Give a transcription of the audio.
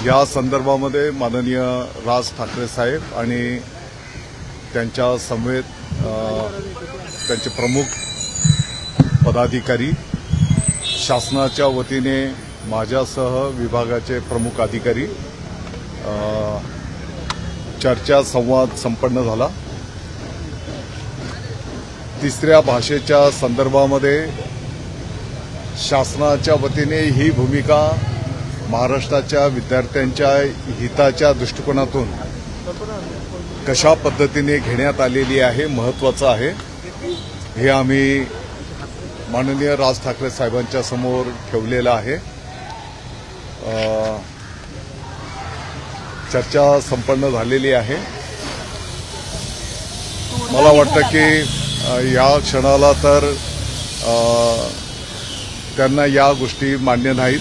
या संदर्भामध्ये माननीय राज ठाकरे साहेब आणि त्यांच्या समवेत त्यांचे प्रमुख पदाधिकारी, शासनाच्या वतीने माझ्यासह विभागाचे प्रमुख अधिकारी चर्चा संवाद संपन्न झाला। तिसऱ्या भाषेच्या संदर्भामध्ये शासनाच्या वतीने ही भूमिका महाराष्ट्राच्या विद्यार्थ्यांच्या हिताच्या दृष्टिकोनातून कशा पद्धतीने घेण्यात आलेली आहे, महत्त्वाचं आहे। हे आम्ही माननीय राज ठाकरे साहेबांच्या समोर ठेवलेलं आहे। चर्चा संपन्न झालेली आहे। मला वाटतं की या क्षणाला तर त्यांना या गोष्टी मान्य नाहीत।